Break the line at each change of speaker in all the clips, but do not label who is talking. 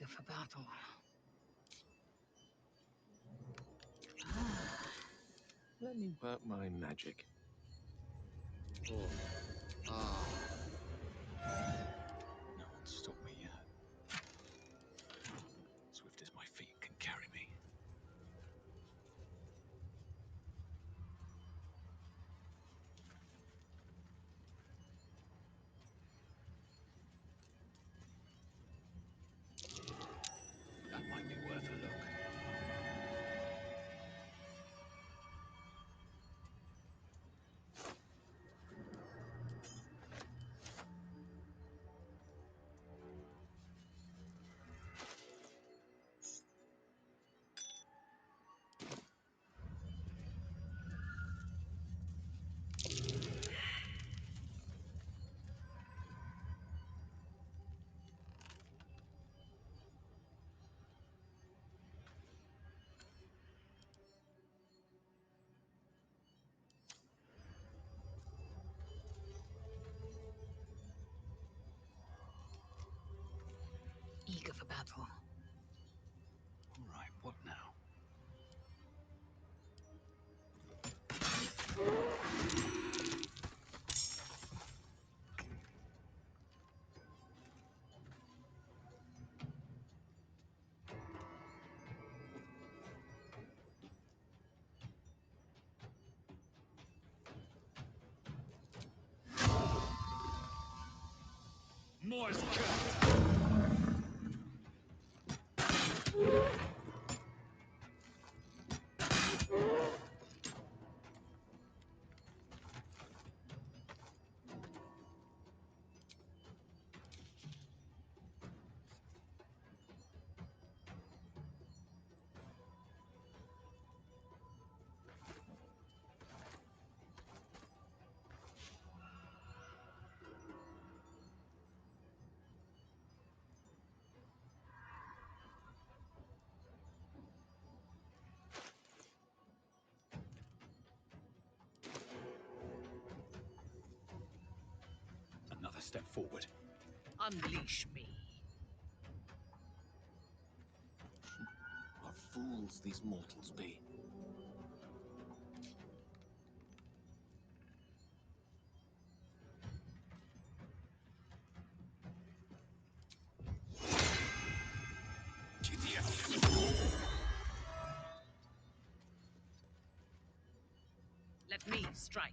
Eager for battle.
Let me work my magic.
Oh. Ah.
No one stop me yet. Swift as my feet can carry me. That might be worth a look.
Eager for battle.
All right, what now?
Moist cat.
Another step forward.
Unleash me.
What fools these mortals be.
Let me strike.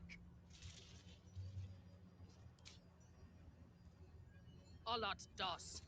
Allat das.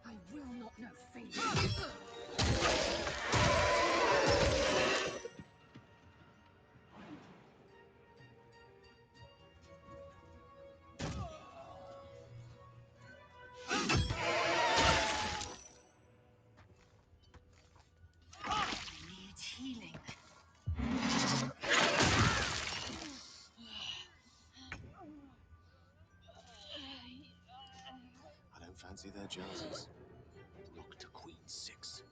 I will not know failure. Needs healing.
I don't fancy their chances. Rock to Queen 6.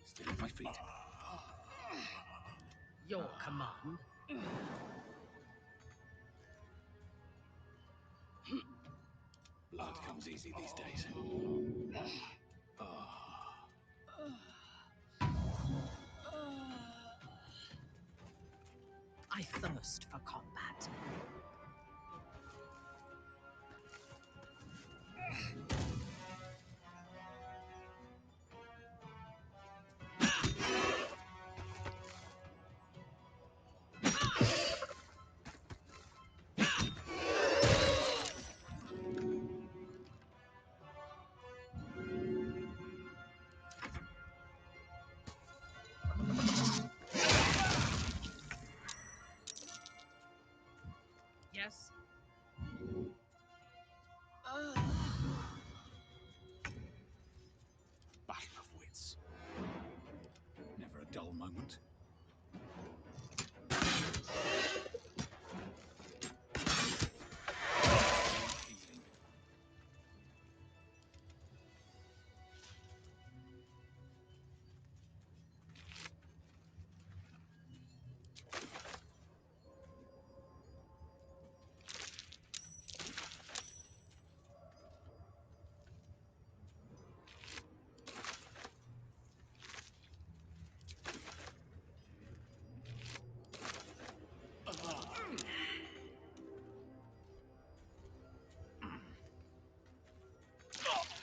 Still at my feet.
Your command.
Blood comes easy these days.
I thirst for combat. Yes.
Battle of wits. Never a dull moment. Healing.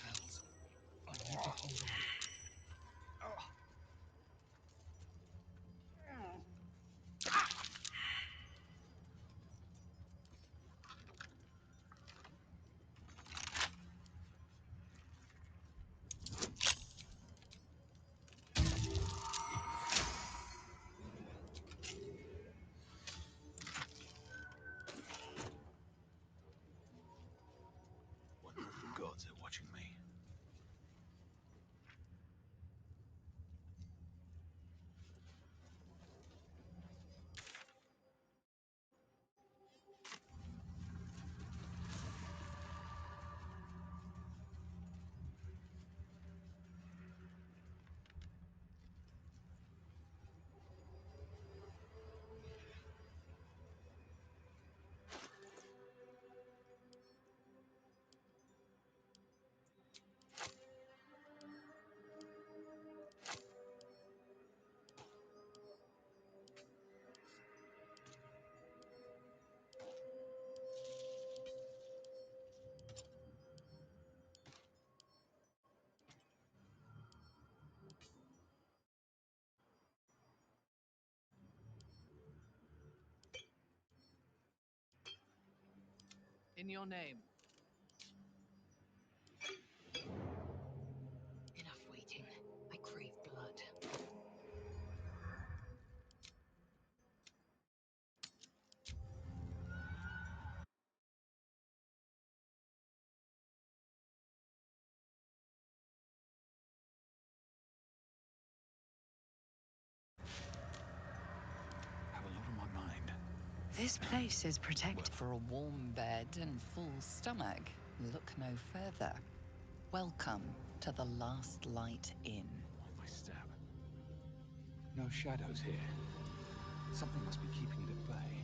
Hells. I need to hold on. Wonder if the gods are watching me.
In your name.
Enough waiting. I crave blood.
Have a lot on my mind.
This place is protected. For a warm bed and full stomach, look no further. Welcome to the Last Light Inn.
Why my stab? No shadows here. Something must be keeping it at bay.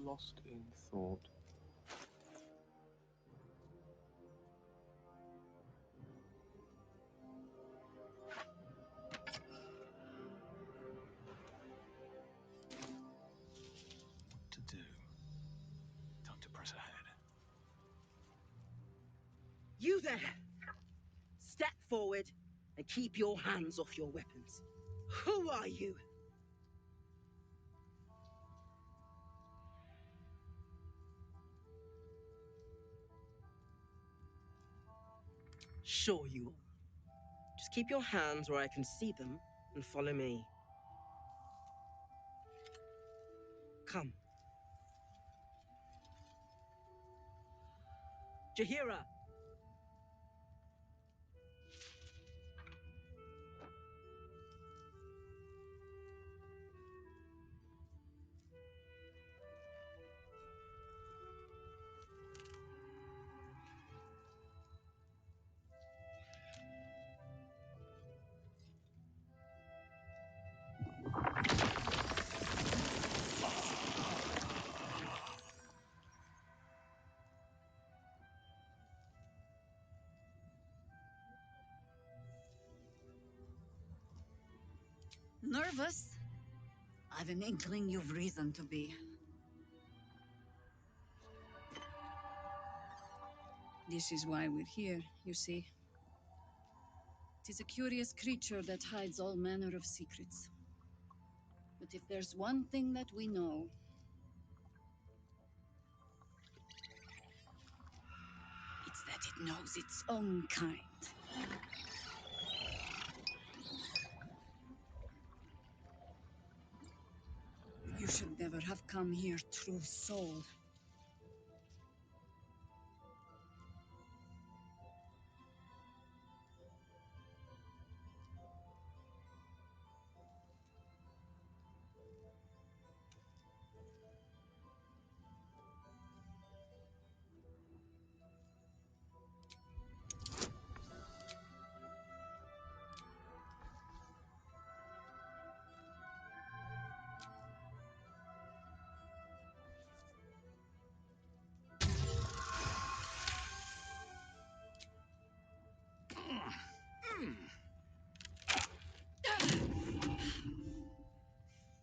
Lost in thought.
What to do? Time to press ahead.
You there! Step forward and keep your hands off your weapons. Who are you? Sure you are. Just keep your hands where I can see them and follow me. Come. Jaheira!
Nervous? I've an inkling you've reason to be. This is why we're here, you see. 'Tis a curious creature that hides all manner of secrets. But if there's one thing that we know, it's that it knows its own kind. should never have come here, true soul.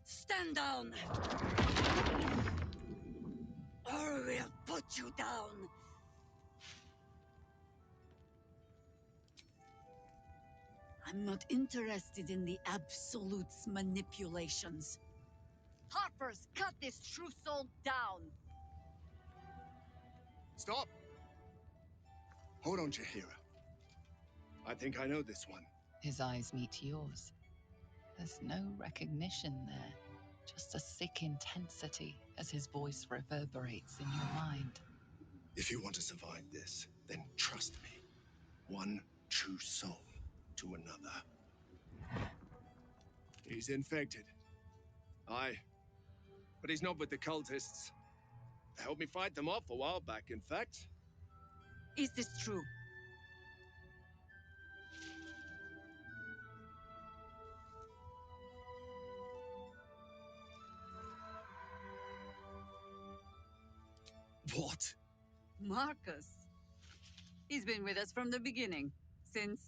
Stand down, or we'll put you down. I'm not interested in the Absolute's manipulations. Harpers, cut this true soul down!
Stop! Hold on, Jaheira. I think I know this one.
His eyes meet yours. There's no recognition there, just a sick intensity as his voice reverberates in your mind.
If you want to survive this, then trust me. One true soul to another. He's infected. Aye. But he's not with the cultists. Helped me fight them off a while back, in fact.
Is this true?
What?
Marcus. He's been with us from the beginning. Since,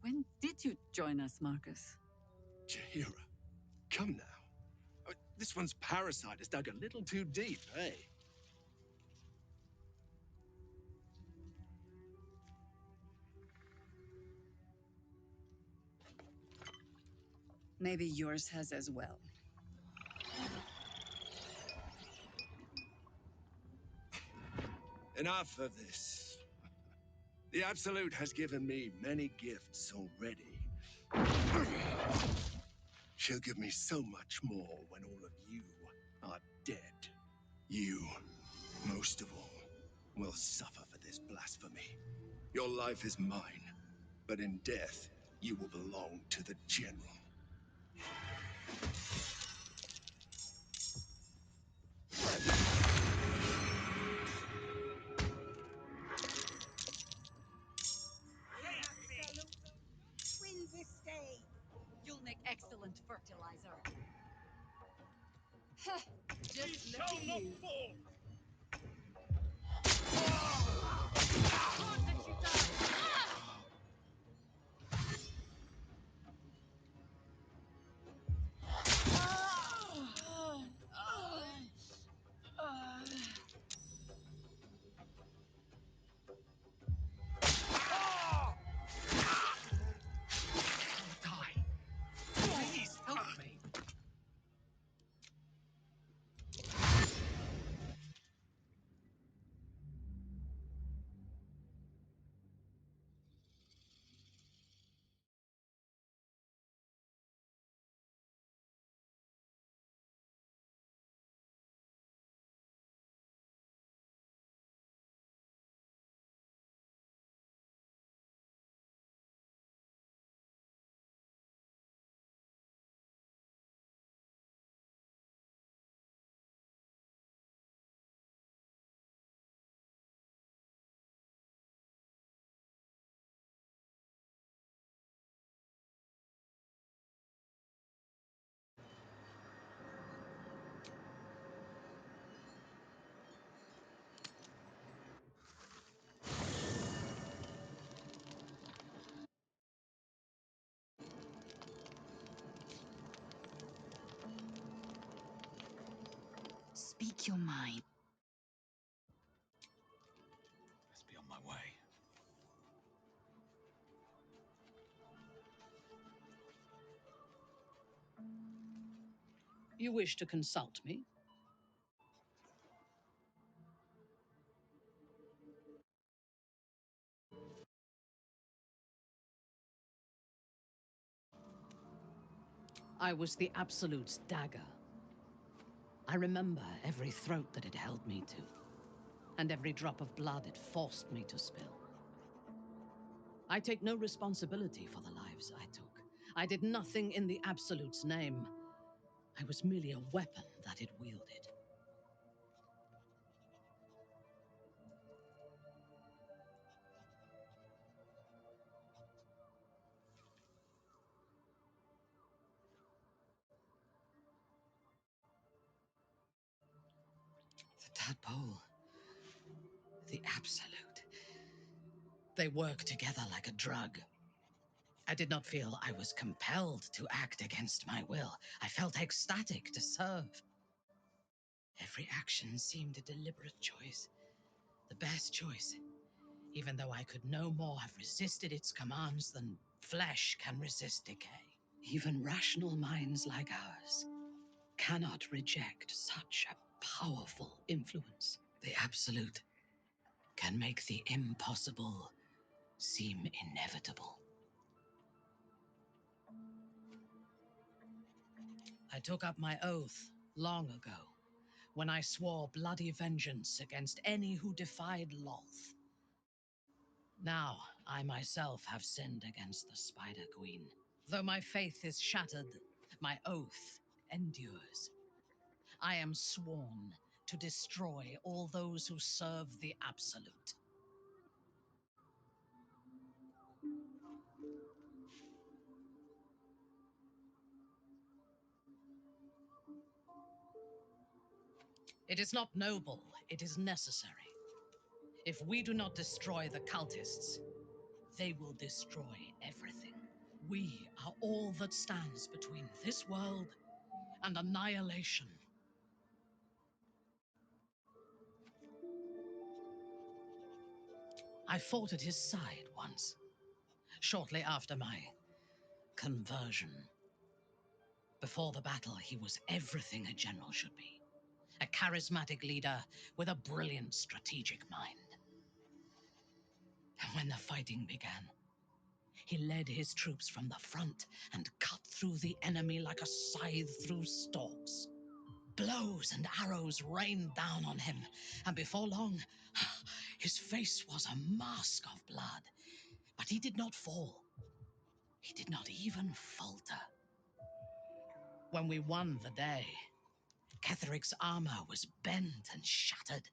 when did you join us, Marcus?
Jaheira, come now. This one's parasite has dug a little too deep, eh?
Maybe yours has as well.
Enough of this. The Absolute has given me many gifts already. She'll give me so much more when all of you are dead. You, most of all, will suffer for this blasphemy. Your life is mine, but in death, you will belong to the General.
Win this day.
You'll make excellent fertilizer.
Just look at you.
Die. Please help me.
Speak your mind.
Must be on my way.
You wish to consult me? I was the Absolute's dagger. I remember every throat that it held me to, and every drop of blood it forced me to spill. I take no responsibility for the lives I took. I did nothing in the Absolute's name. I was merely a weapon that it wielded. The tadpole, the Absolute. They work together like a drug. I did not feel I was compelled to act against my will. I felt ecstatic to serve. Every action seemed a deliberate choice, the best choice, even though I could no more have resisted its commands than flesh can resist decay. Even rational minds like ours cannot reject such a powerful influence. The Absolute can make the impossible seem inevitable. I took up my oath long ago, when I swore bloody vengeance against any who defied Lolth. Now, I myself have sinned against the Spider Queen. Though my faith is shattered, my oath endures. I am sworn to destroy all those who serve the Absolute. It is not noble, it is necessary. If we do not destroy the cultists, they will destroy everything. We are all that stands between this world and annihilation. I fought at his side once, shortly after my conversion. Before the battle, he was everything a general should be. A charismatic leader with a brilliant strategic mind. And when the fighting began, he led his troops from the front and cut through the enemy like a scythe through stalks. Blows and arrows rained down on him, and before long, his face was a mask of blood. But he did not fall. He did not even falter. When we won the day, Ketheric's armor was bent and shattered,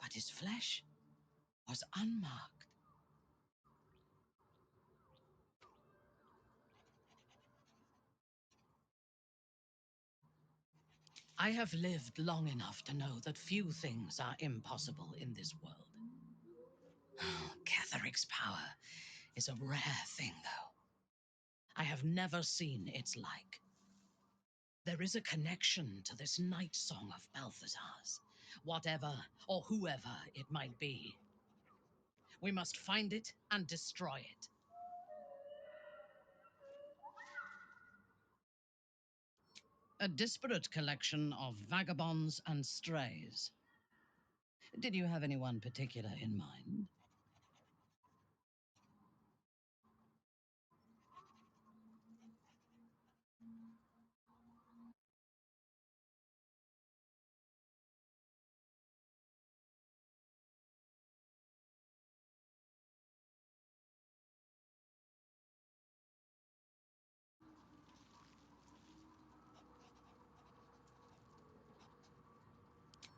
but his flesh was unmarked. I have lived long enough to know that few things are impossible in this world. Ketheric's power is a rare thing, though. I have never seen its like. There is a connection to this night song of Balthazar's, whatever or whoever it might be. We must find it and destroy it. A disparate collection of vagabonds and strays. Did you have anyone particular in mind?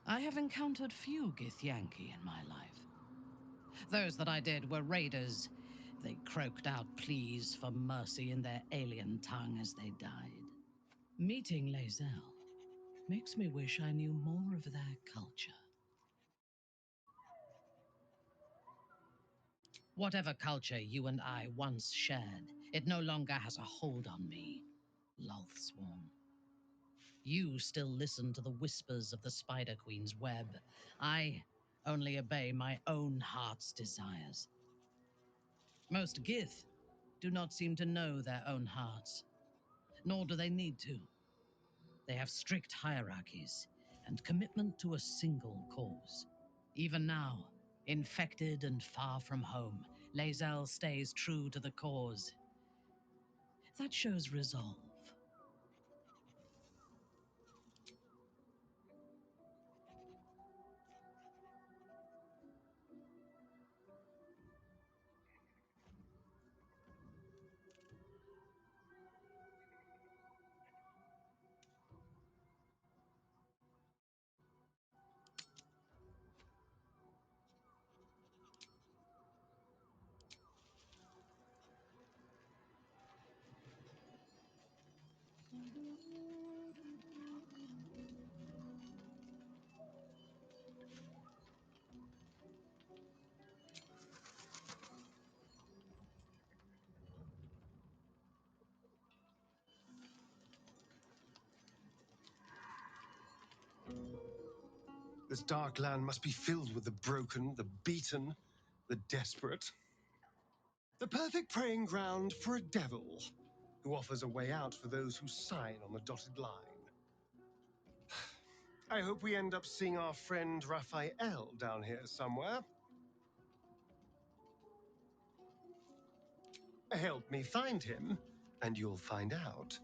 I have encountered few Githyanki in my life. Those that I did were raiders. They croaked out pleas for mercy in their alien tongue as they died. Meeting Lae'zel makes me wish I knew more of their culture. Whatever culture you and I once shared, it no longer has a hold on me, Lolthsworn. You still listen to the whispers of the Spider Queen's web. I only obey my own heart's desires. Most Gith do not seem to know their own hearts, nor do they need to. They have strict hierarchies and commitment to a single cause. Even now, infected and far from home, Lae'zel stays true to the cause. That shows resolve.
This dark land must be filled with the broken, the beaten, the desperate. The perfect preying ground for a devil who offers a way out for those who sign on the dotted line. I hope we end up seeing our friend Raphael down here somewhere. Help me find him, and you'll find out.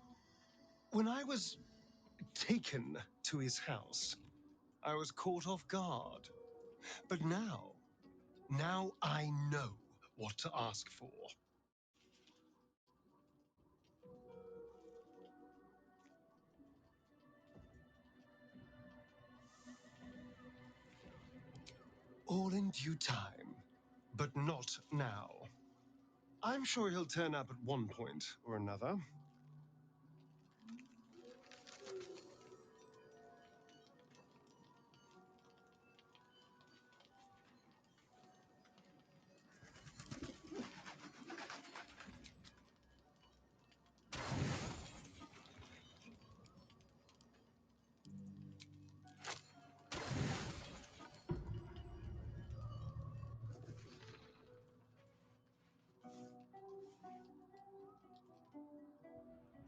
When I was taken to his house, I was caught off guard. But now I know what to ask for. All in due time, but not now. I'm sure he'll turn up at one point or another.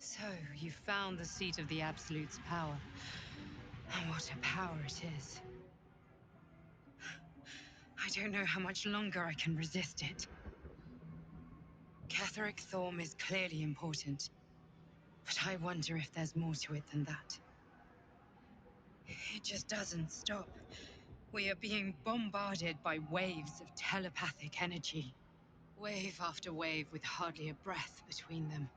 So, you found the seat of the Absolute's power. And what a power it is. I don't know how much longer I can resist it. Catherick Thorm is clearly important, but I wonder if there's more to it than that. It just doesn't stop. We are being bombarded by waves of telepathic energy. Wave after wave with hardly a breath between them.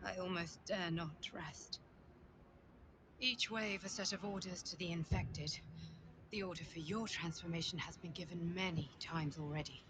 I almost dare not rest. Each wave a set of orders to the infected. The order for your transformation has been given many times already.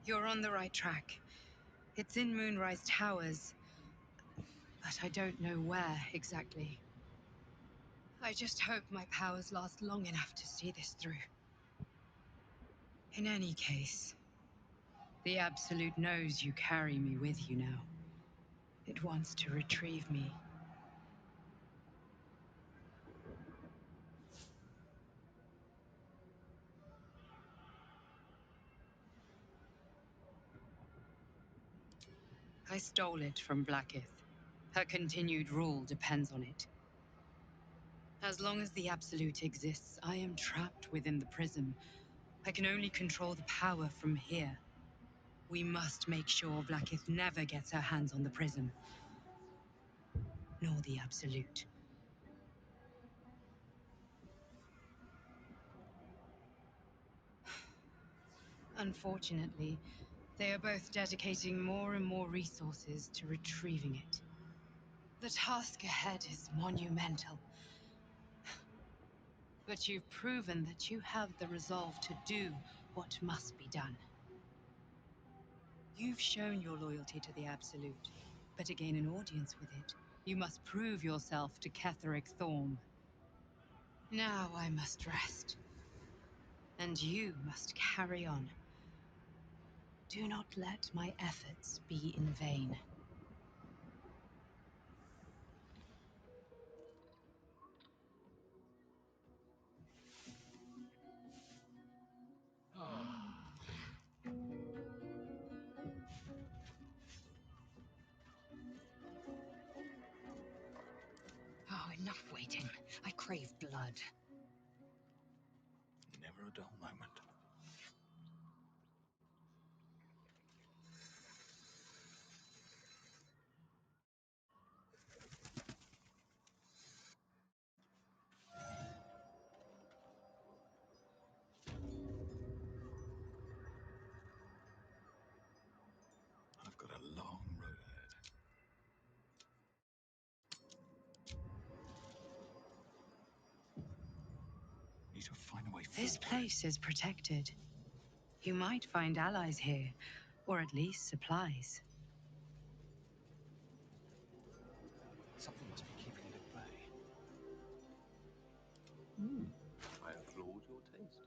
You're on the right track. It's in Moonrise Towers, but I don't know where exactly. I just hope my powers last long enough to see this through. In any case, the Absolute knows you carry me with you now. It wants to retrieve me. I stole it from Blackith. Her continued rule depends on it. As long as the Absolute exists, I am trapped within the prism. I can only control the power from here. We must make sure Blackith never gets her hands on the prism. Nor the Absolute. Unfortunately, they are both dedicating more and more resources to retrieving it. The task ahead is monumental. But you've proven that you have the resolve to do what must be done. You've shown your loyalty to the Absolute, but to gain an audience with it, you must prove yourself to Catherick Thorm. Now I must rest. And you must carry on. Do not let my efforts be in vain.
Oh, enough waiting. I crave blood.
Never a dull moment. need to find a way
This
forward.
place is protected. You might find allies here, or at least supplies.
Something must be keeping it at bay.
I applaud your taste.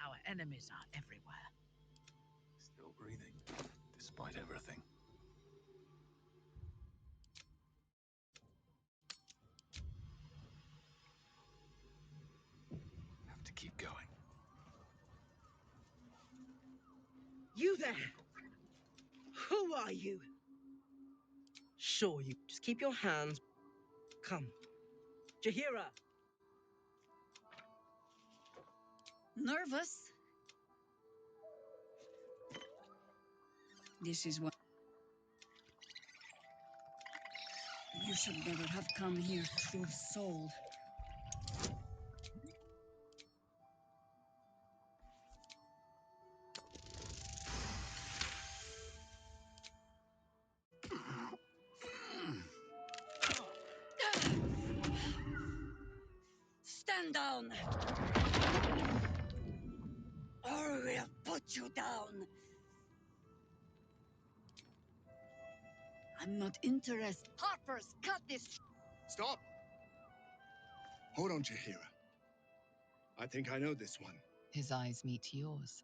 Our enemies are everywhere.
Still breathing, despite everything. Have to keep going.
You there! Who are you? Sure, you just keep your hands. Come. Jaheira!
Nervous? This is what... You should never have come here, true soul. Stand down! Or we'll put you down! I'm not interested. Harpers, cut this!
Stop! Hold on, Jaheira. I think I know this one.
His eyes meet yours.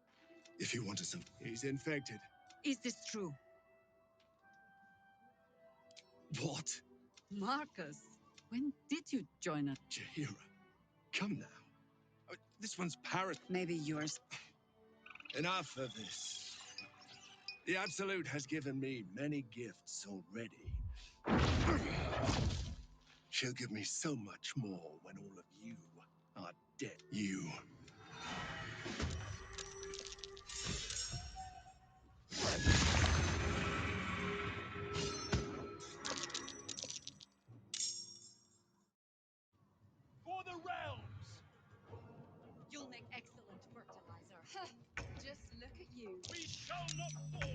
If you want to survive, he's infected.
Is this true?
What?
Marcus, when did you join us?
Jaheira, come now. This one's Paris.
Maybe yours.
Enough of this. The Absolute has given me many gifts already. She'll give me so much more when all of you are dead. You.
For the realms!
You'll make excellent fertilizer. Just look at you.
We shall not fall!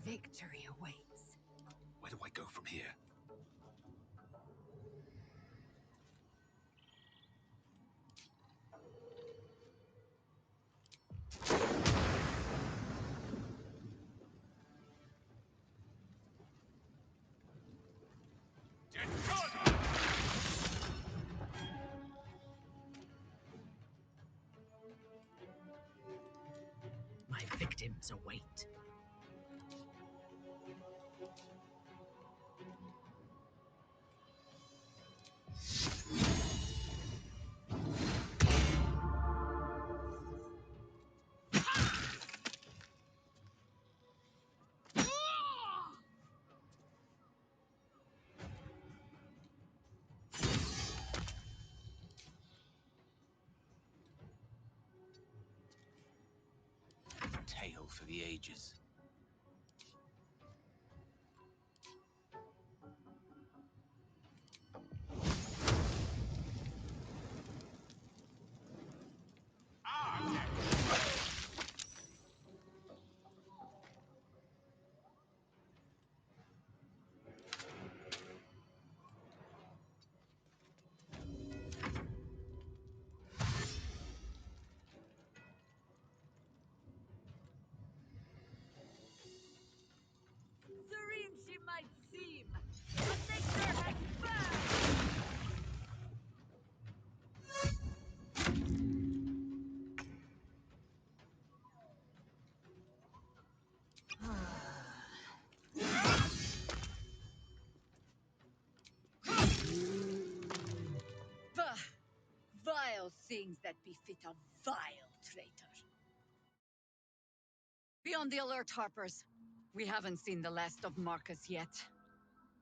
Victory awaits.
Where do I go from here?
My victims await.
Tale for the ages.
things that befit a vile traitor. Be on the alert, Harpers. We haven't seen the last of Marcus yet.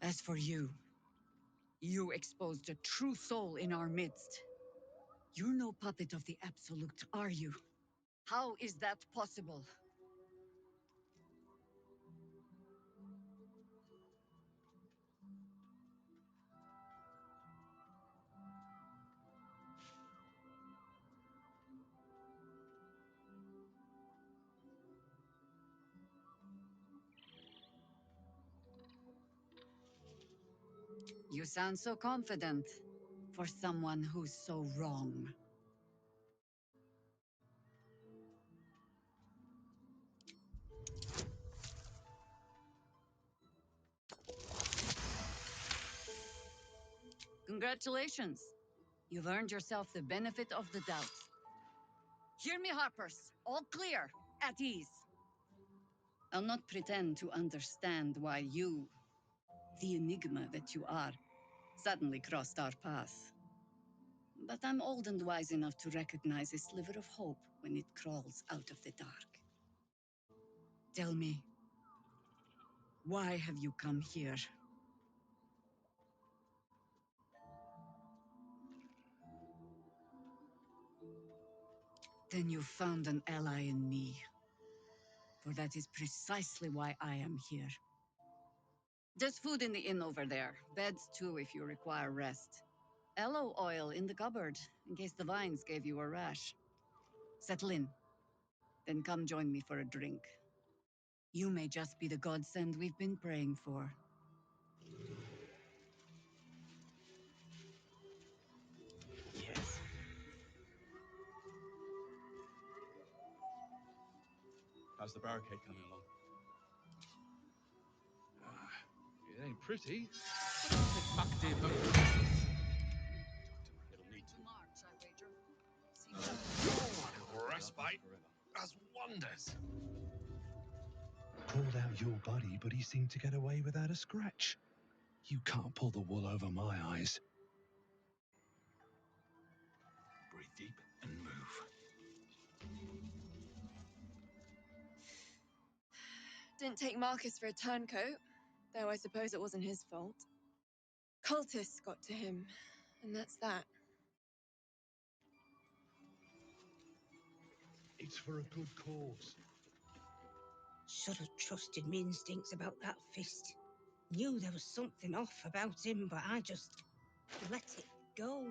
As for you, you exposed a true soul in our midst. You're no puppet of the Absolute, are you? How is that possible? You sound so confident for someone who's so wrong. Congratulations. You've earned yourself the benefit of the doubt. Hear me, Harpers. All clear. At ease. I'll not pretend to understand why you, the enigma that you are, suddenly crossed our path. But I'm old and wise enough to recognize a sliver of hope when it crawls out of the dark. Tell me, why have you come here? Then you found an ally in me. For that is precisely why I am here. There's food in the inn over there. Beds too if you require rest. Aloe oil in the cupboard, in case the vines gave you a rash. Settle in. Then come join me for a drink. You may just be the godsend we've been praying for.
Yes.
How's the barricade coming along?
It ain't pretty.
It'll need to.
March, I wager.
Your respite does wonders.
Called out your buddy, but he seemed to get away without a scratch. You can't pull the wool over my eyes.
Breathe deep and move.
Didn't take Marcus for a turncoat, though I suppose it wasn't his fault. Cultists got to him, and that's that.
It's for a good cause.
Should have trusted me instincts about that fist. Knew there was something off about him, but I just let it go.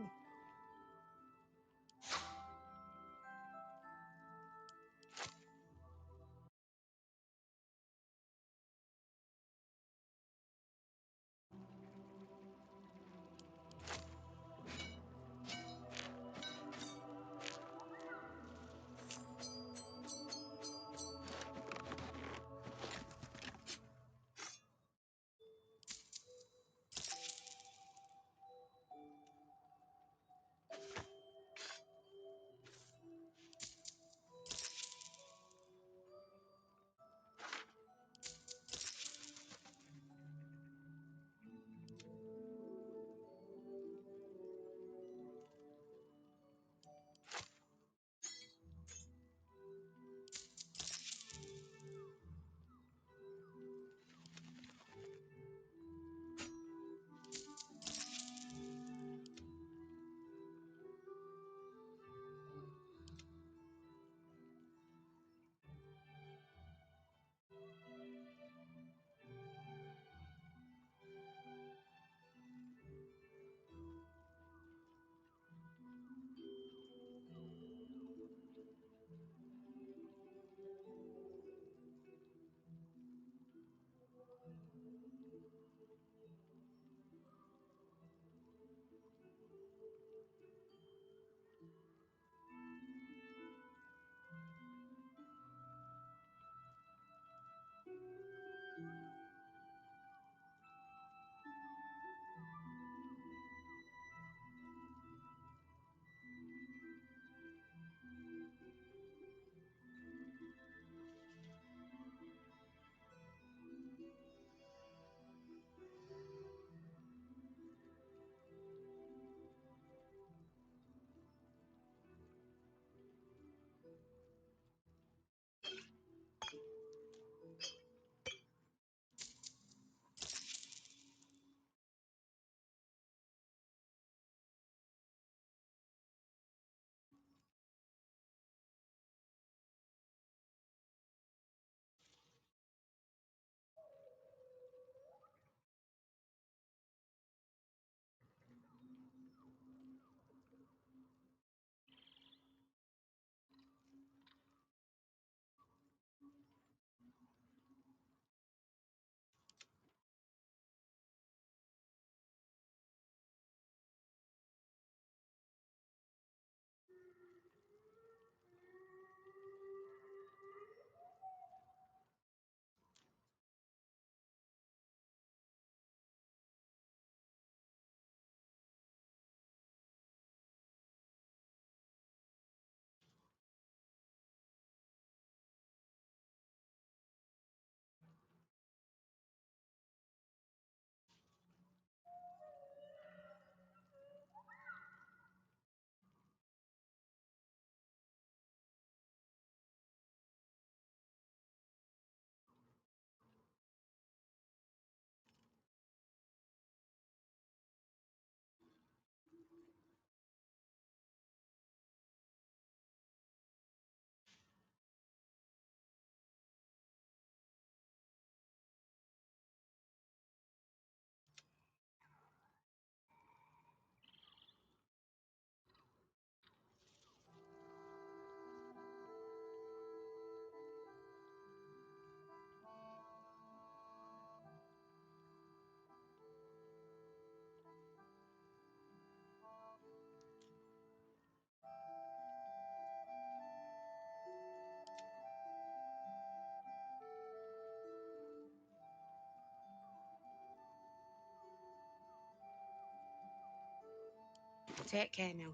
Take care now.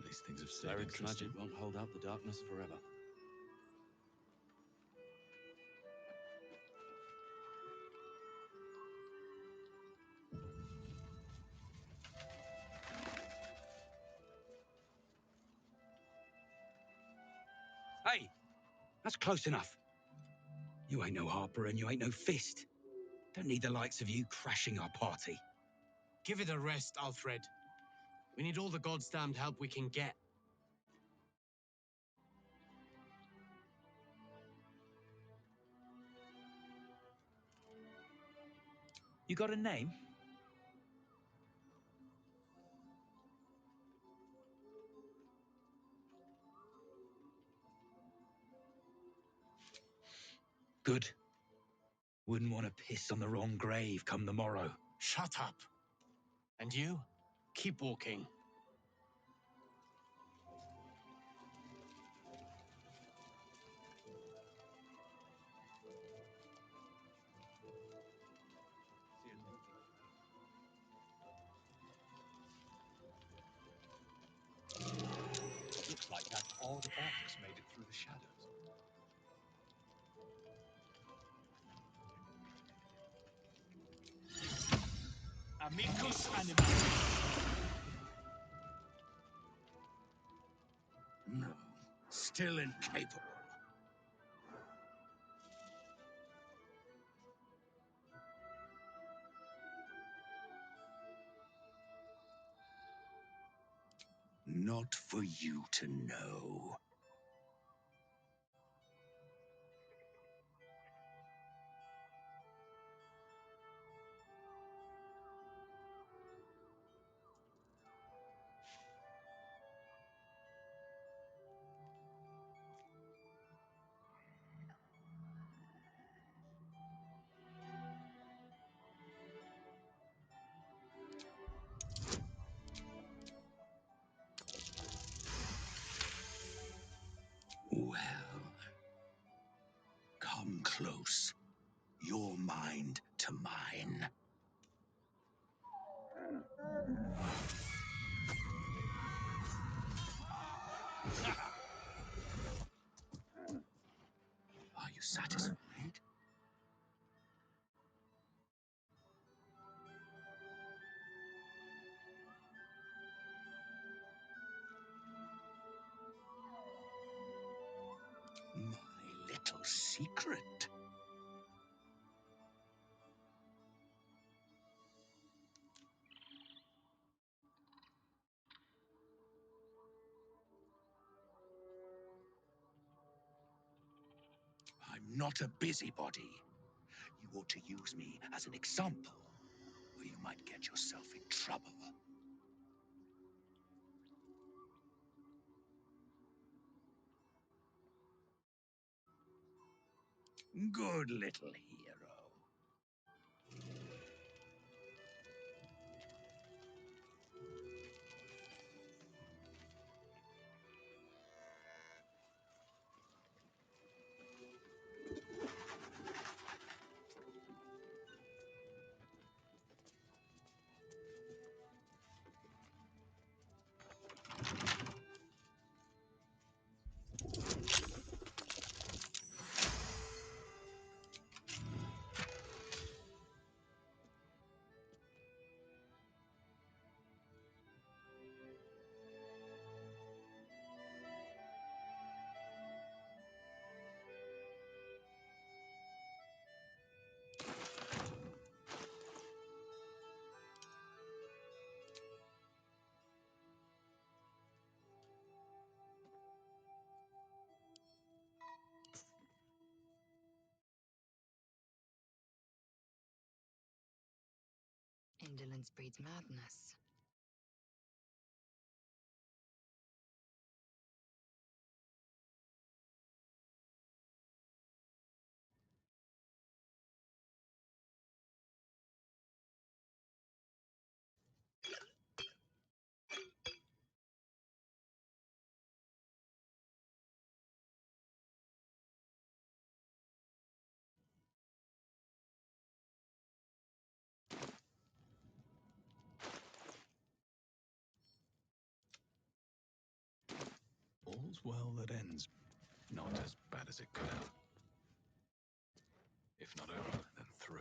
These things have stayed
Cleric's
interesting.
magic won't hold out the darkness forever.
Hey, that's close enough. You ain't no Harper and you ain't no Fist. Don't need the likes of you crashing our party.
Give it a rest, Alfred. We need all the goddamned help we can get.
You got a name? Good. Wouldn't want to piss on the wrong grave come the morrow.
Shut up. And you? Keep walking.
Looks like that odd box made it through the shadows.
Amicus animalis.
No, still incapable. Not for you to know. Well, come close. Your mind to mine. Are you satisfied? My little secret. I'm not a busybody. You ought to use me as an example, or you might get yourself in trouble. Good little hero.
Indolence breeds madness.
well that ends not as bad as it could have. If not over, then through.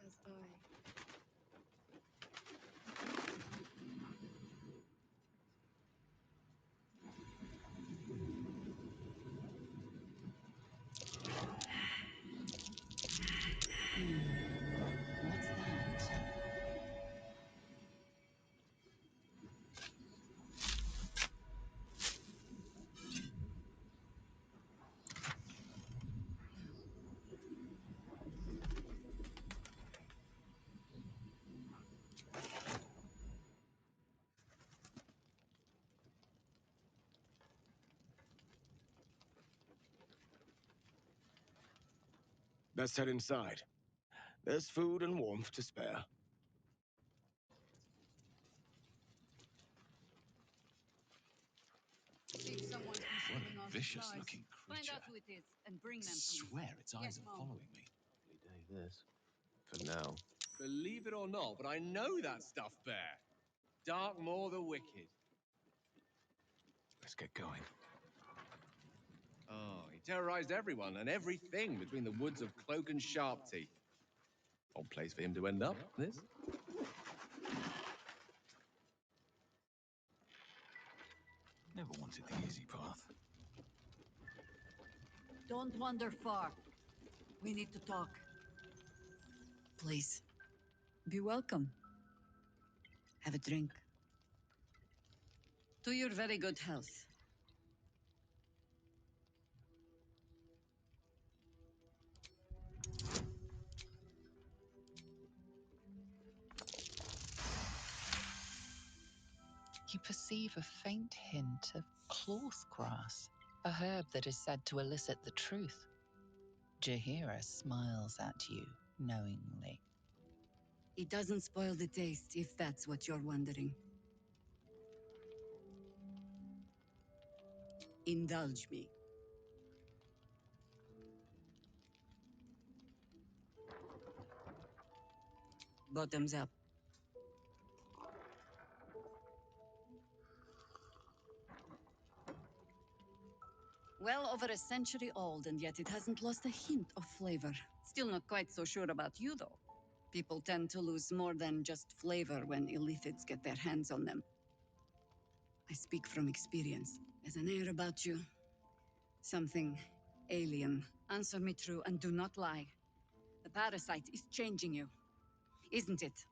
As I.
What's that?
Let's head inside. There's food and warmth to spare.
See if someone's been
What
stealing our
a vicious
supplies.
looking
Find
creature.
out who it is and bring them to me.
Swear its eyes
Yes,
are
Mom.
following me.
Lovely day, this. For now.
Believe it or not, but I know that stuff, Bear. Dark Moor the Wicked.
Let's get going.
Oh, he terrorized everyone and everything between the woods of Cloak and Sharp Teeth. Odd place for him to end up, this.
Never wanted the easy path.
Don't wander far. We need to talk. Please. Be welcome. Have a drink. To your very good health.
You perceive a faint hint of cloth grass, a herb that is said to elicit the truth. Jaheira smiles at you knowingly.
It doesn't spoil the taste, if that's what you're wondering. Indulge me. Bottoms up. Well over a century old, and yet it hasn't lost a hint of flavor. Still not quite so sure about you, though. People tend to lose more than just flavor when illithids get their hands on them. I speak from experience. There's an air about you. Something alien. Answer me true and do not lie. The parasite is changing you, isn't it?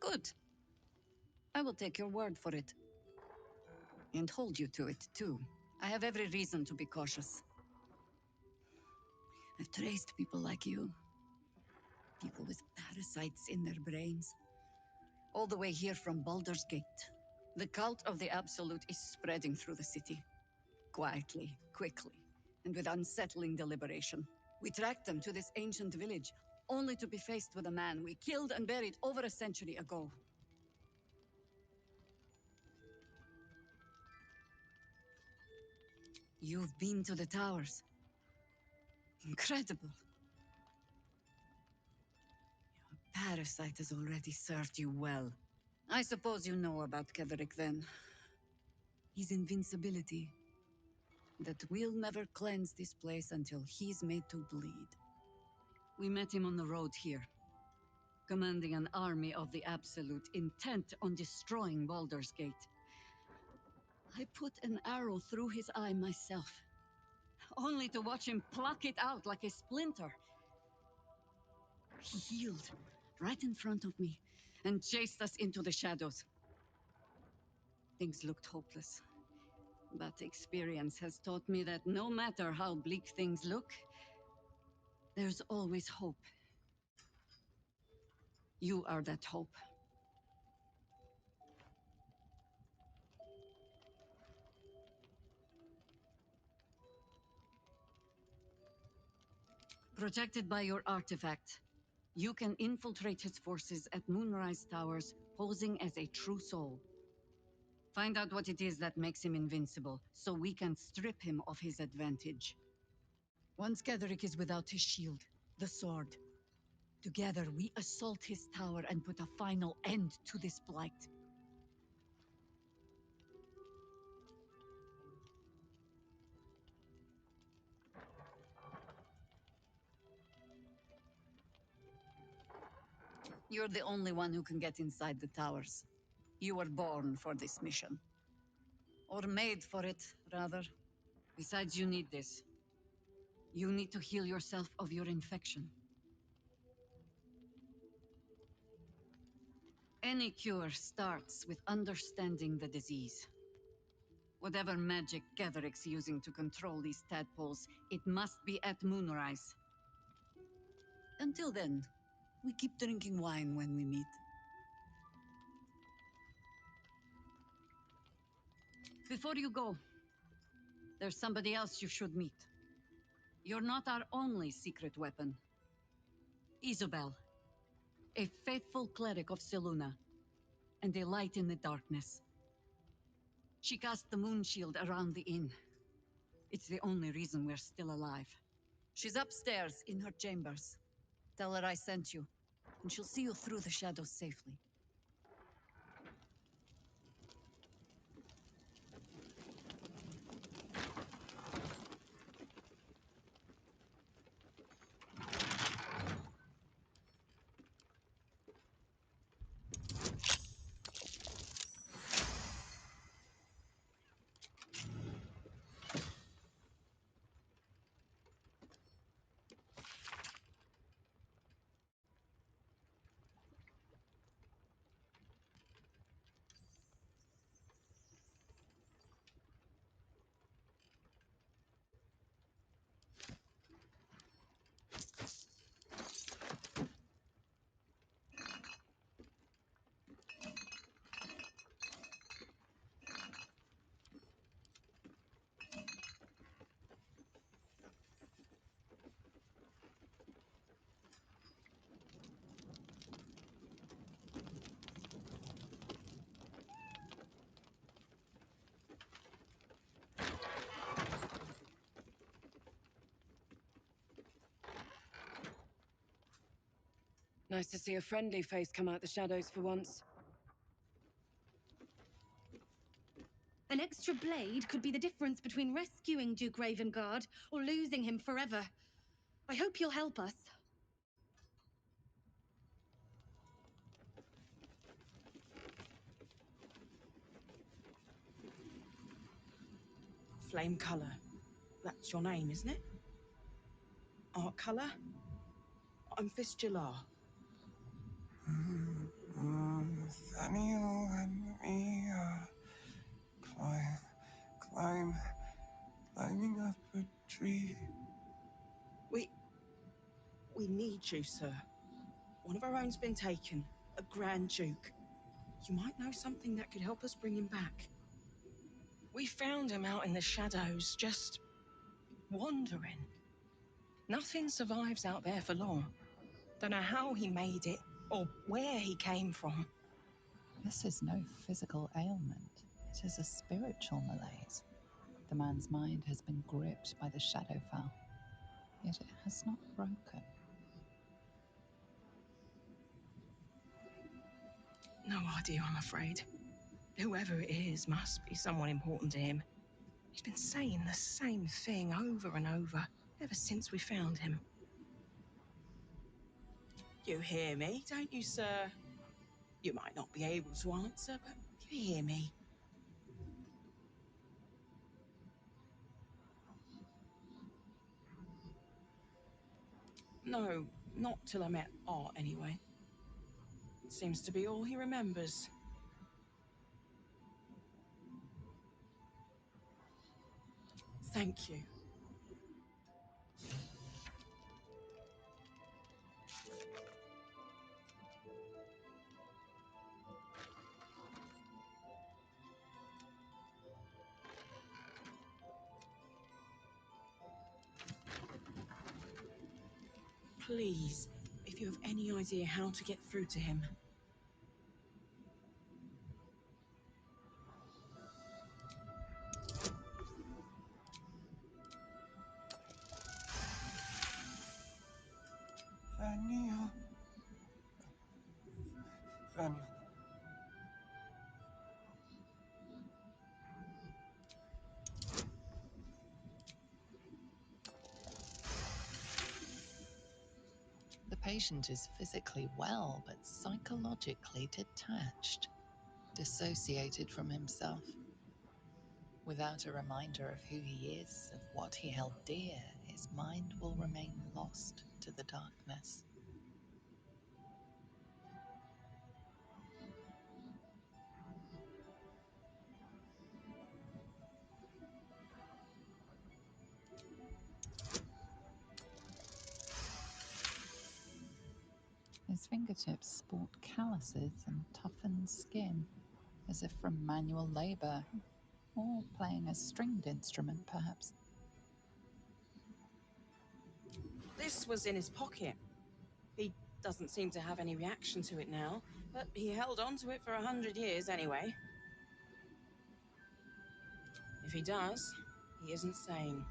Good. I will take your word for it. And hold you to it, too. I have every reason to be cautious. I've traced people like you. People with parasites in their brains. All the way here from Baldur's Gate. The cult of the Absolute is spreading through the city. Quietly, quickly, and with unsettling deliberation. We tracked them to this ancient village, only to be faced with a man we killed and buried over a century ago. You've been to the towers. Incredible. Your parasite has already served you well. I suppose you know about Ketherick then. His invincibility. That we'll never cleanse this place until he's made to bleed. We met him on the road here, commanding an army of the Absolute, intent on destroying Baldur's Gate. I put an arrow through his eye myself, only to watch him pluck it out like a splinter. He healed, right in front of me, and chased us into the shadows. Things looked hopeless, but experience has taught me that no matter how bleak things look, there's always hope. You are that hope. Protected by your artifact, you can infiltrate his forces at Moonrise Towers, posing as a true soul. Find out what it is that makes him invincible, so we can strip him of his advantage. Once Ketheric is without his shield, the sword, together we assault his tower and put a final end to this blight. You're the only one who can get inside the towers. You were born for this mission. Or made for it, rather. Besides, you need this. You need to heal yourself of your infection. Any cure starts with understanding the disease. Whatever magic Getheric's using to control these tadpoles, it must be at Moonrise. Until then, we keep drinking wine when we meet. Before you go, there's somebody else you should meet. You're not our only secret weapon. Isobel, a faithful cleric of Selûne, and a light in the darkness. She cast the moon shield around the inn. It's the only reason we're still alive. She's upstairs in her chambers. Tell her I sent you, and she'll see you through the shadows safely.
Nice to see a friendly face come out the shadows for once.
An extra blade could be the difference between rescuing Duke Ravengard or losing him forever. I hope you'll help us.
Flame Cullagh. That's your name, isn't it? Art Cullagh? I'm Fistula.
Nathaniel and me climbing up a tree.
We need you, sir. One of our own's been taken, a Grand Duke. You might know something that could help us bring him back. We found him out in the shadows, just wandering. Nothing survives out there for long. Don't know how he made it, or where he came from.
This is no physical ailment. It is a spiritual malaise. The man's mind has been gripped by the Shadowfell, yet it has not broken.
No idea, I'm afraid. Whoever it is must be someone important to him. He's been saying the same thing over and over, ever since we found him. You hear me, don't you, sir? You might not be able to answer, but you hear me. No, not till I met Art, anyway. Seems to be all he remembers. Thank you. Please, if you have any idea how to get through to him.
Vaniel. Vaniel.
The patient is physically well, but psychologically detached, dissociated from himself. Without a reminder of who he is, of what he held dear, his mind will remain lost to the darkness. His fingertips sport calluses and toughened skin, as if from manual labor, or playing a stringed instrument, perhaps.
This was in his pocket. He doesn't seem to have any reaction to it now, but he held on to it for 100 years anyway. If he does, he isn't sane.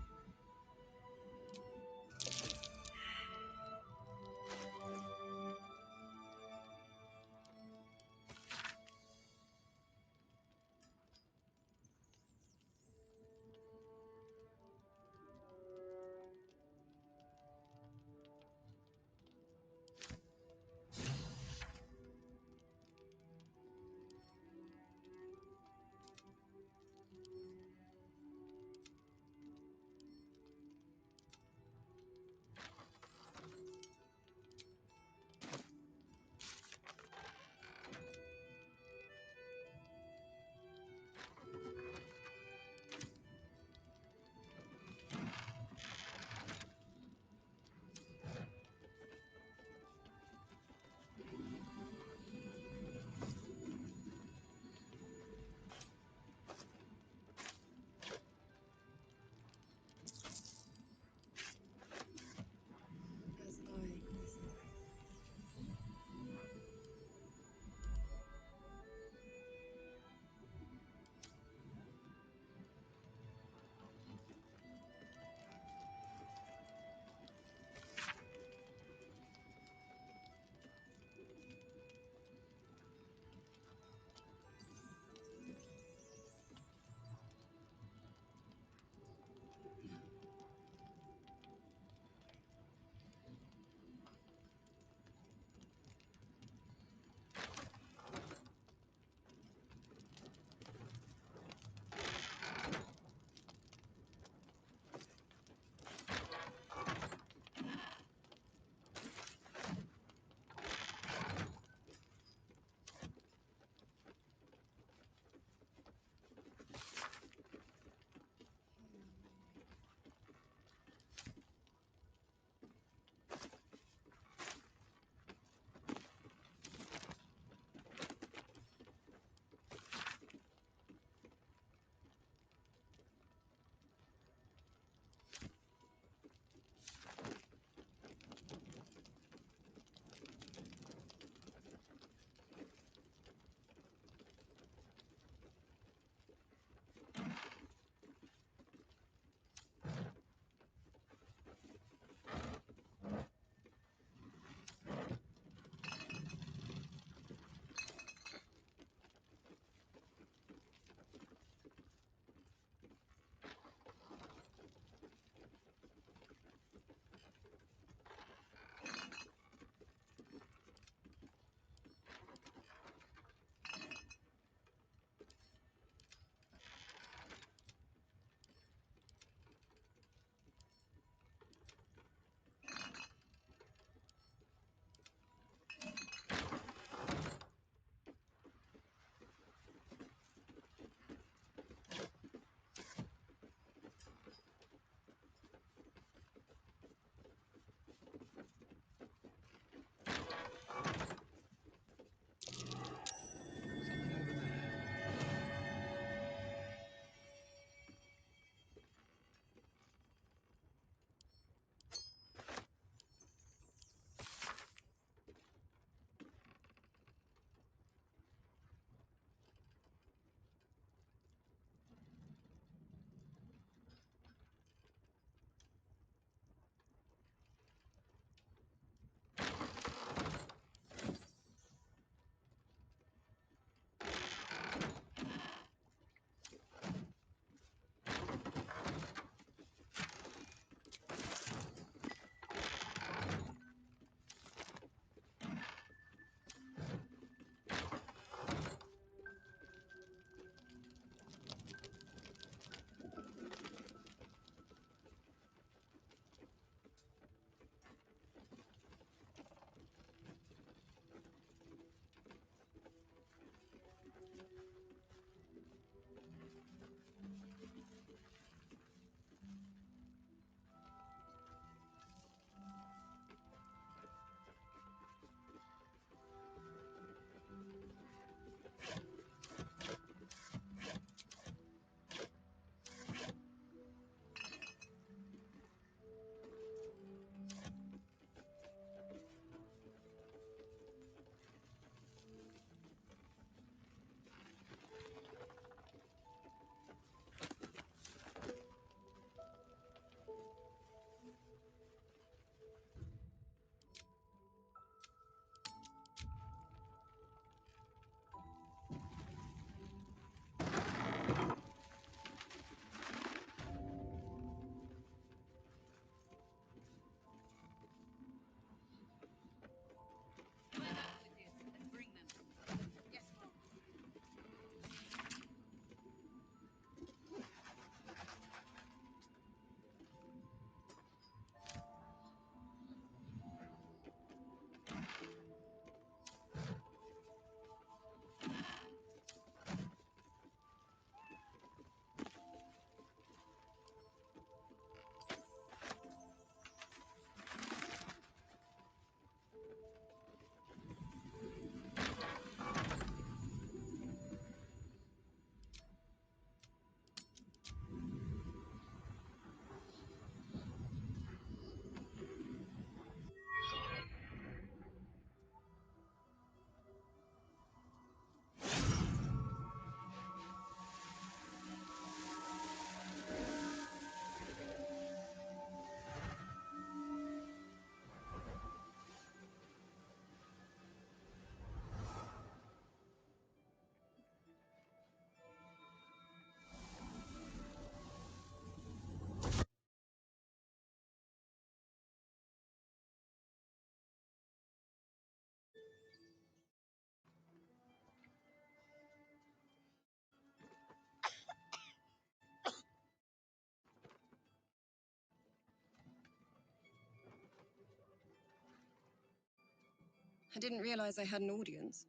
I didn't realize I had an audience.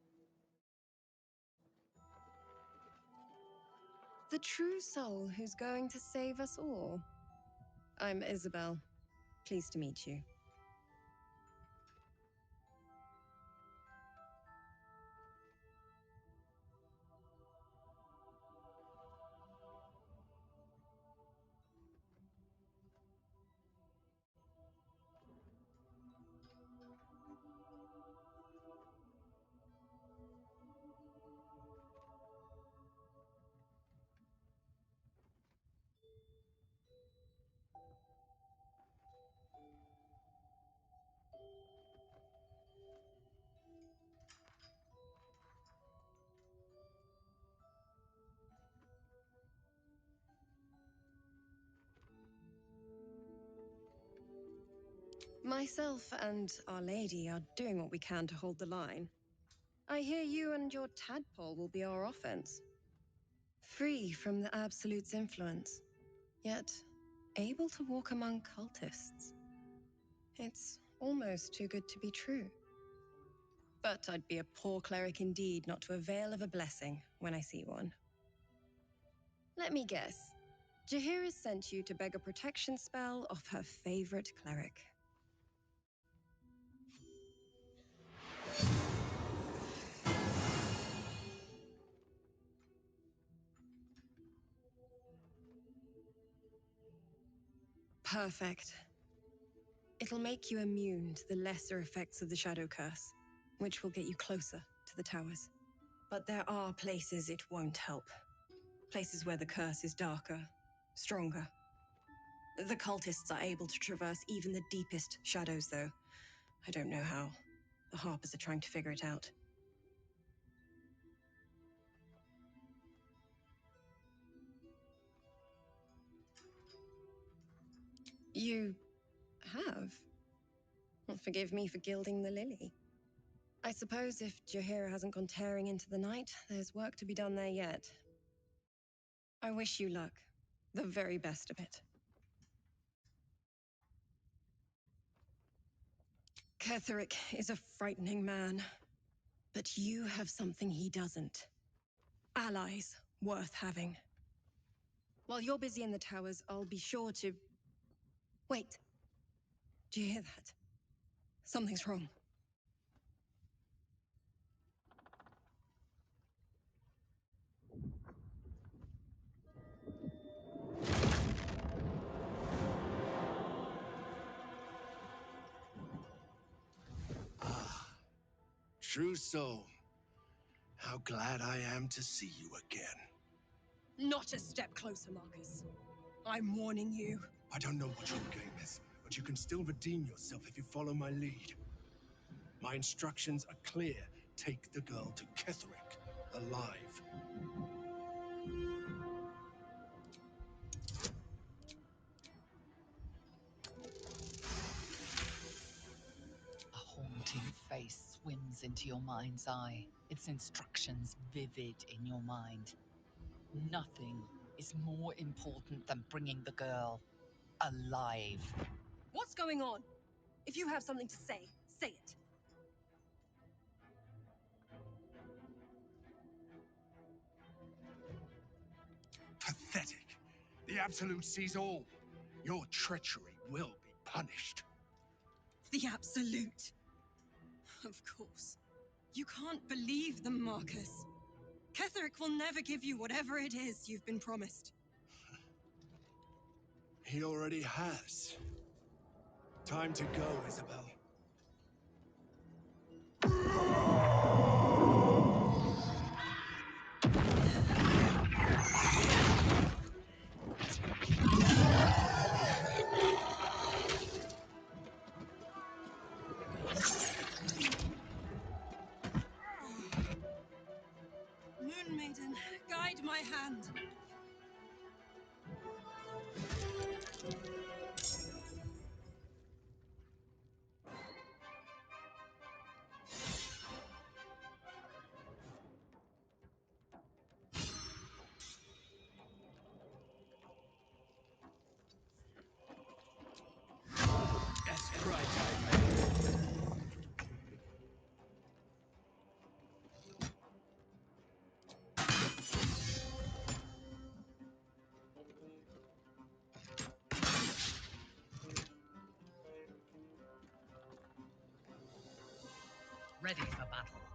The true soul who's going to save us all. I'm Isobel. Pleased to meet you. Myself and Our Lady are doing what we can to hold the line. I hear you and your tadpole will be our offense. Free from the Absolute's influence, yet able to walk among cultists. It's almost too good to be true. But I'd be a poor cleric indeed not to avail of a blessing when I see one. Let me guess. Jaheira sent you to beg a protection spell off her favorite cleric. Perfect. It'll make you immune to the lesser effects of the Shadow Curse, which will get you closer to the towers. But there are places it won't help. Places where the curse is darker, stronger. The cultists are able to traverse even the deepest shadows, though. I don't know how. The Harpers are trying to figure it out. You have? Well, forgive me for gilding the lily. I suppose if Jaheira hasn't gone tearing into the night, there's work to be done there yet. I wish you luck. The very best of it. Ketheric is a frightening man. But you have something he doesn't. Allies worth having. While you're busy in the towers, I'll be sure to... Wait. Do you hear that? Something's wrong.
Ah, true soul. How glad I am to see you again.
Not a step closer, Marcus. I'm warning you.
I don't know what your game is, but you can still redeem yourself if you follow my lead. My instructions are clear. Take the girl to Ketheric, alive.
A haunting face swims into your mind's eye, its instructions vivid in your mind. Nothing is more important than bringing the girl alive.
What's going on? If you have something to say, say it.
Pathetic. The Absolute sees all. Your treachery will be punished.
The Absolute. Of course. You can't believe them, Marcus. Ketheric will never give you whatever it is you've been promised.
He already has. Time to go, Isobel.
Moon Maiden, guide my hand.
That's right, I
ready for battle.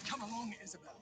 Come along, Isobel.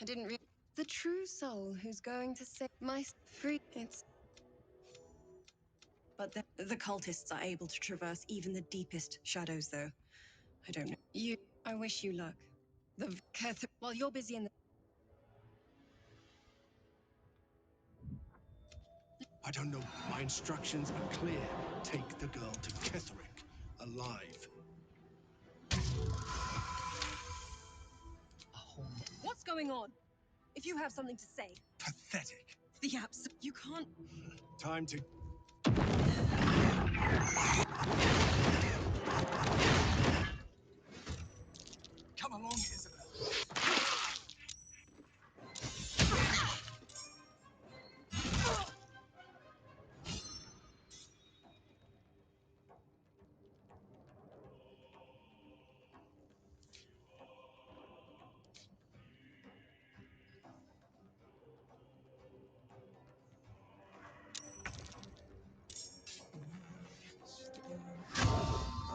I didn't realize the true soul who's going to set my free. It's
But the cultists are able to traverse even the deepest shadows, though. I don't know.
you. I wish you luck. The while you're busy in the.
I don't know. My instructions are clear. Take the girl to Ketherick, alive.
What's going on? If you have something to say.
Pathetic.
The abs. You can't.
Time to... Come along, Isobel.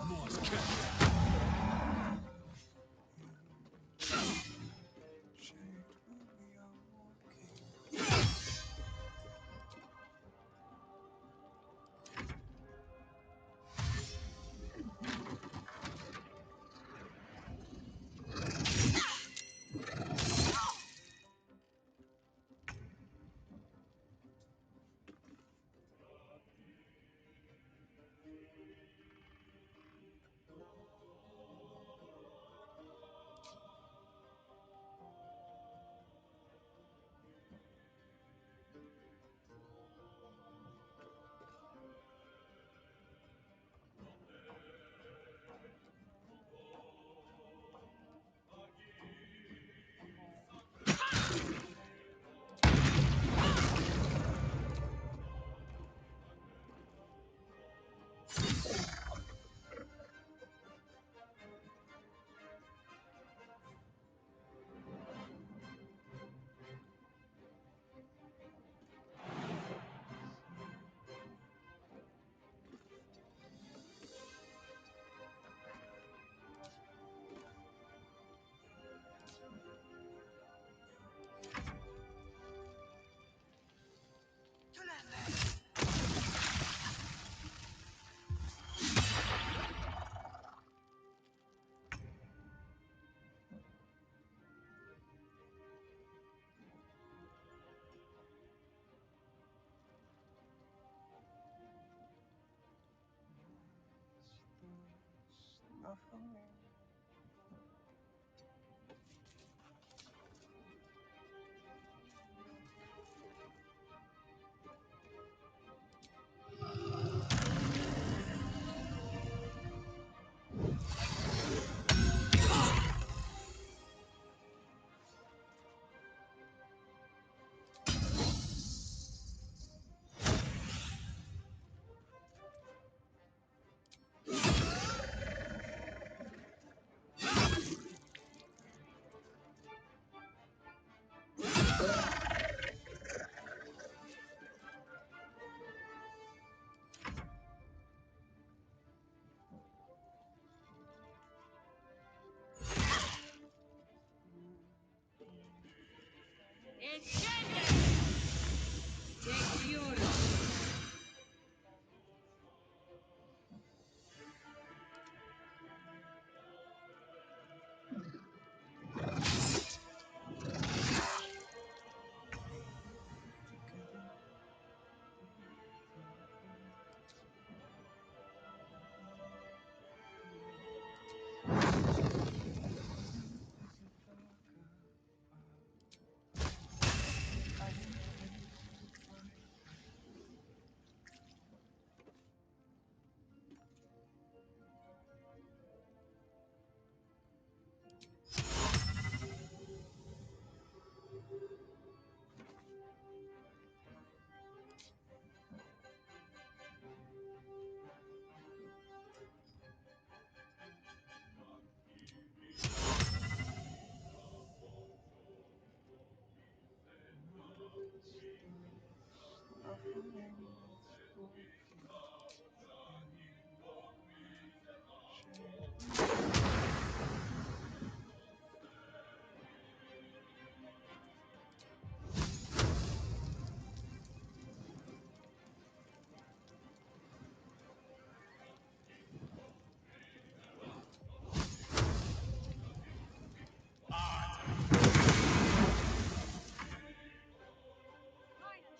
Morse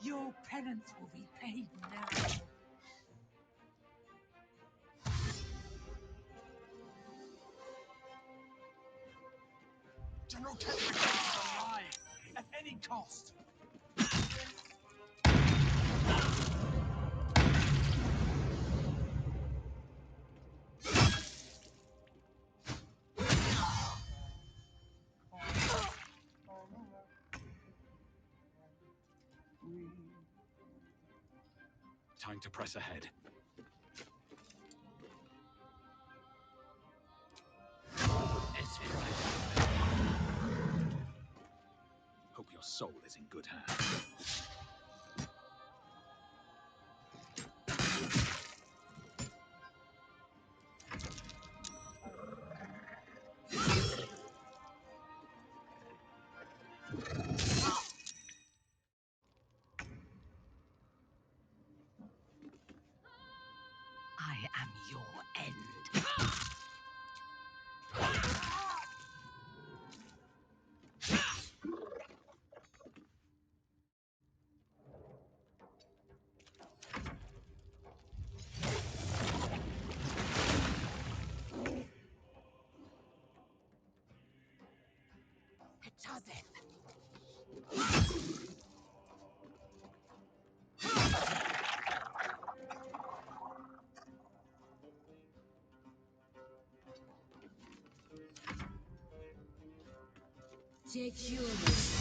Your penance will be paid now.
General Kettrick is alive at any cost.
Time to press ahead.
It's right.
Hope your soul is in good hands.
I am your end.
Take yours.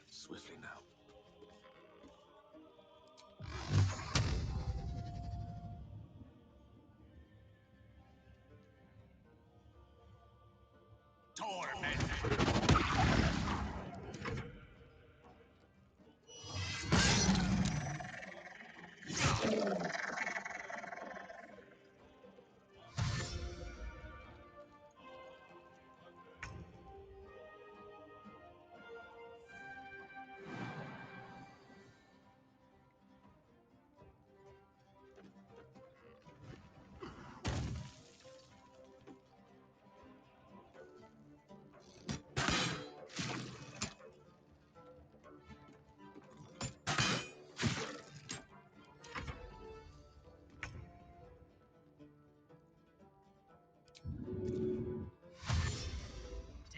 Swiftly now.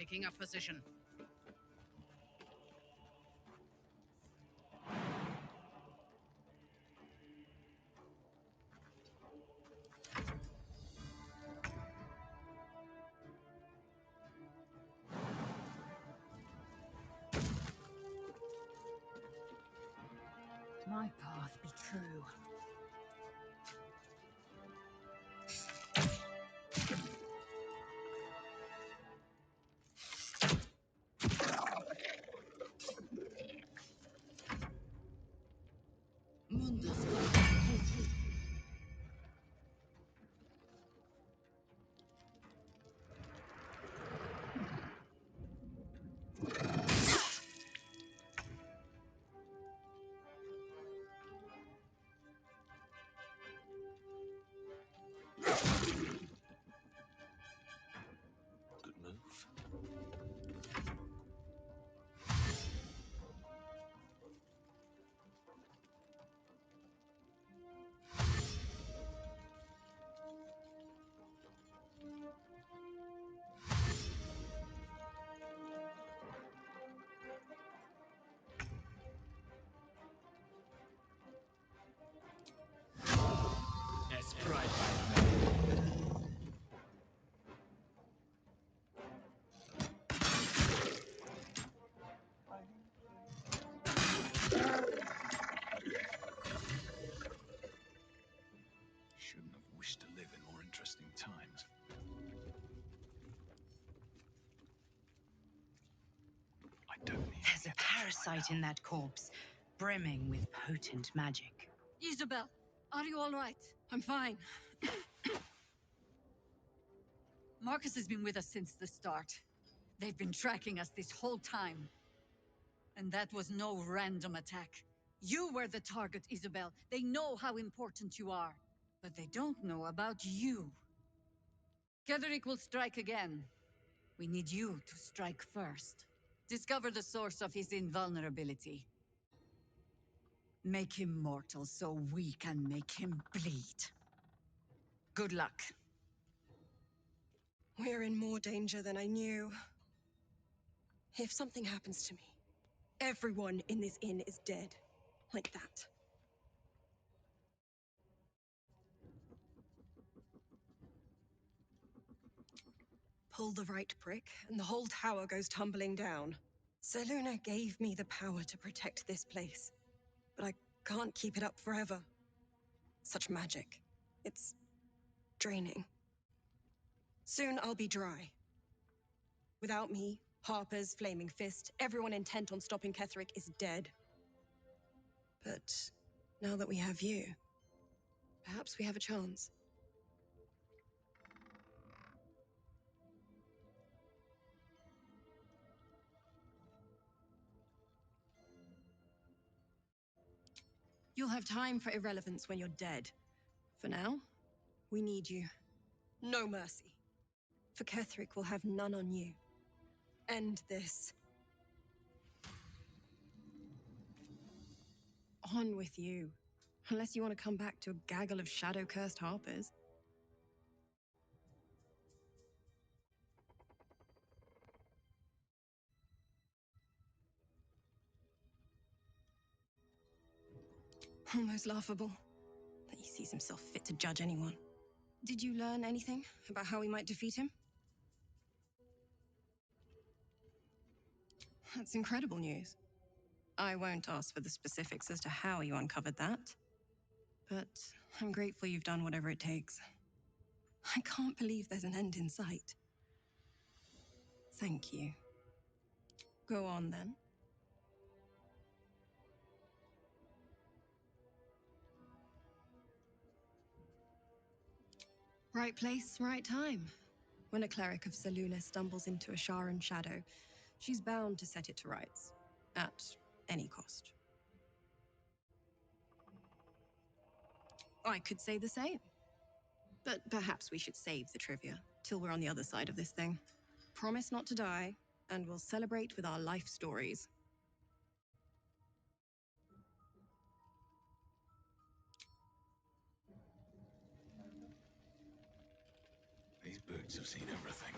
Taking up position.
My path be true.
Good move.
As pride.
Shouldn't have wished to live in more interesting times. I don't need
There's a parasite in that corpse, brimming with potent magic.
Isobel, are you all right?
I'm fine.
Marcus has been with us since the start. They've been tracking us this whole time. And that was no random attack. You were the target, Isobel. They know how important you are. But they don't know about you. Ketheric will strike again. We need you to strike first. Discover the source of his invulnerability. Make him mortal so we can make him bleed. Good luck.
We're in more danger than I knew. If something happens to me, everyone in this inn is dead. Like that. Pull the right prick, and the whole tower goes tumbling down. Selûne gave me the power to protect this place, but I can't keep it up forever. Such magic. It's draining. Soon I'll be dry. Without me, Harper's flaming fist, everyone intent on stopping Ketheric is dead. But now that we have you, perhaps we have a chance. You'll have time for irrelevance when you're dead. For now, we need you. No mercy. For Ketheric will have none on you. End this. On with you. Unless you want to come back to a gaggle of shadow-cursed harpers. Almost laughable that he sees himself fit to judge anyone. Did you learn anything about how we might defeat him? That's incredible news. I won't ask for the specifics as to how you uncovered that. But I'm grateful you've done whatever it takes. I can't believe there's an end in sight. Thank you. Go on, then. Right place, right time. When a cleric of Selûne stumbles into a Sharan shadow, she's bound to set it to rights. At any cost. I could say the same. But perhaps we should save the trivia till we're on the other side of this thing. Promise not to die, and we'll celebrate with our life stories.
These boots have seen everything.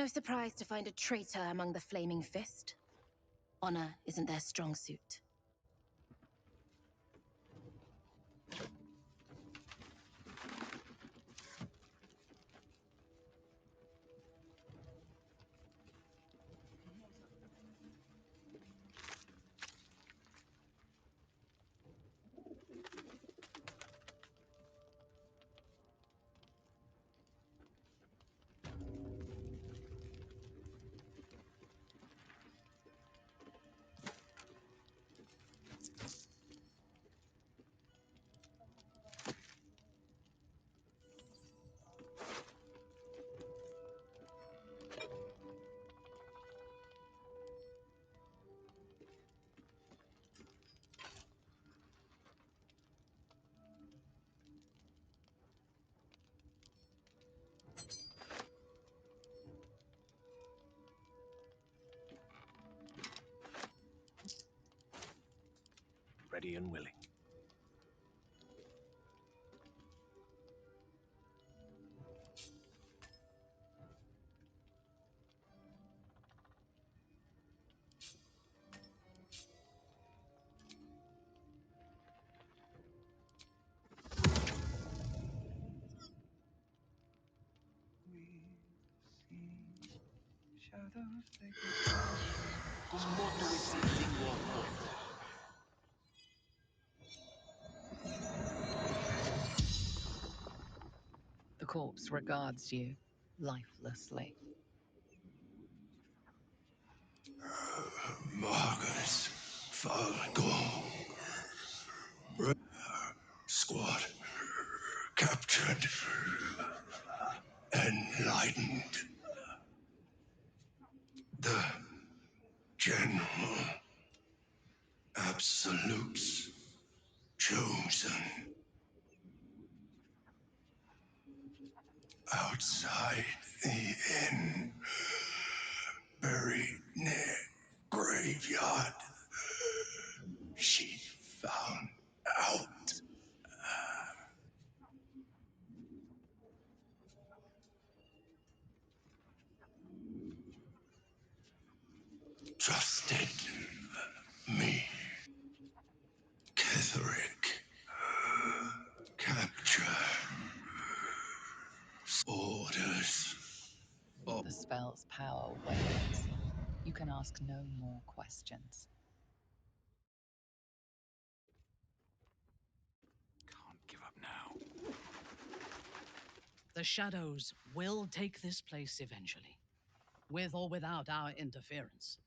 No surprise to find a traitor among the Flaming Fist. Honor isn't their strong suit.
Ready and willing.
Shadows take us.
The corpse regards you lifelessly.
Marcus Falcon. Squad captured. Enlightened. The General. Absolutes. Chosen. Outside the inn. Buried near graveyard. She found out. Trusted me. Ketheric. Capture. Orders.
The spell's power wanes. You can ask no more questions.
Can't give up now.
The shadows will take this place eventually, with or without our interference.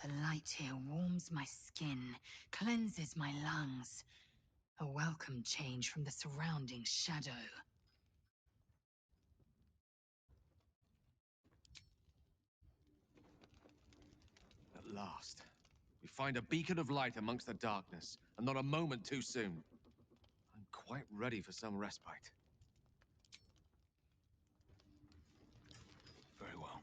The light here warms my skin, cleanses my lungs. A welcome change from the surrounding shadow.
At last, we find a beacon of light amongst the darkness, and not a moment too soon. I'm quite ready for some respite.
Very well.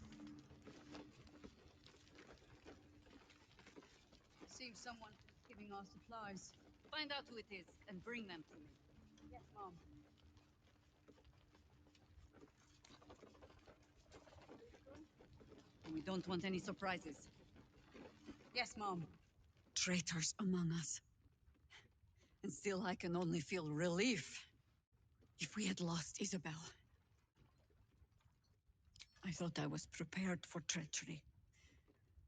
Seems someone is giving our supplies. Find out who it is and bring them to me. Yes, Mom. We don't want any surprises. Yes, Mom. Traitors among us. And still I can only feel relief. If we had lost Isobel, I thought I was prepared for treachery.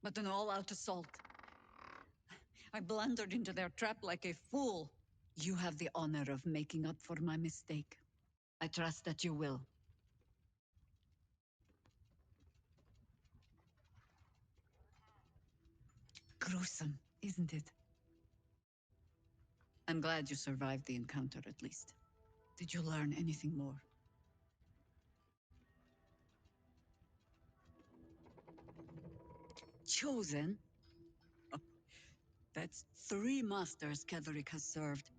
But an all-out assault. I blundered into their trap like a fool. You have the honor of making up for my mistake. I trust that you will. Gruesome, isn't it? I'm glad you survived the encounter, at least. Did you learn anything more? Chosen? Oh, that's 3 masters Ketheric has served.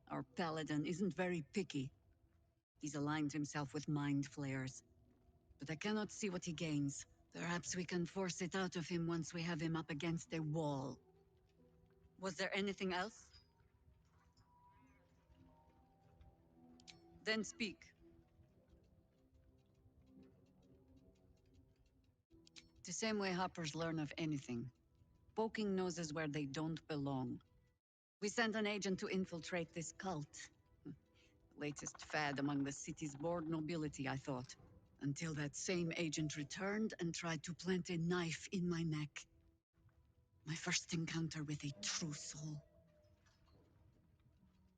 Our paladin isn't very picky. He's aligned himself with mind flayers. But I cannot see what he gains. Perhaps we can force it out of him once we have him up against a wall. Was there anything else? Then speak. The same way hoppers learn of anything. Poking noses where they don't belong. We sent an agent to infiltrate this cult. The latest fad among the city's bored nobility, I thought. Until that same agent returned and tried to plant a knife in my neck. My first encounter with a true soul.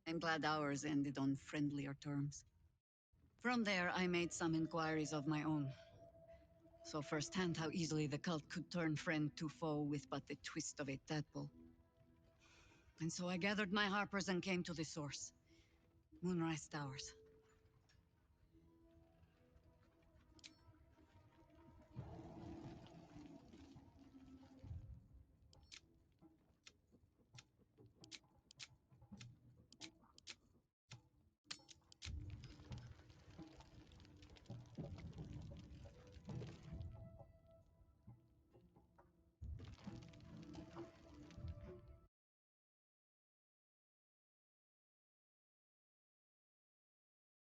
I'm glad ours ended on friendlier terms. From there, I made some inquiries of my own. Saw firsthand how easily the cult could turn friend to foe with but the twist of a tadpole. And so I gathered my harpers and came to the source. Moonrise Towers.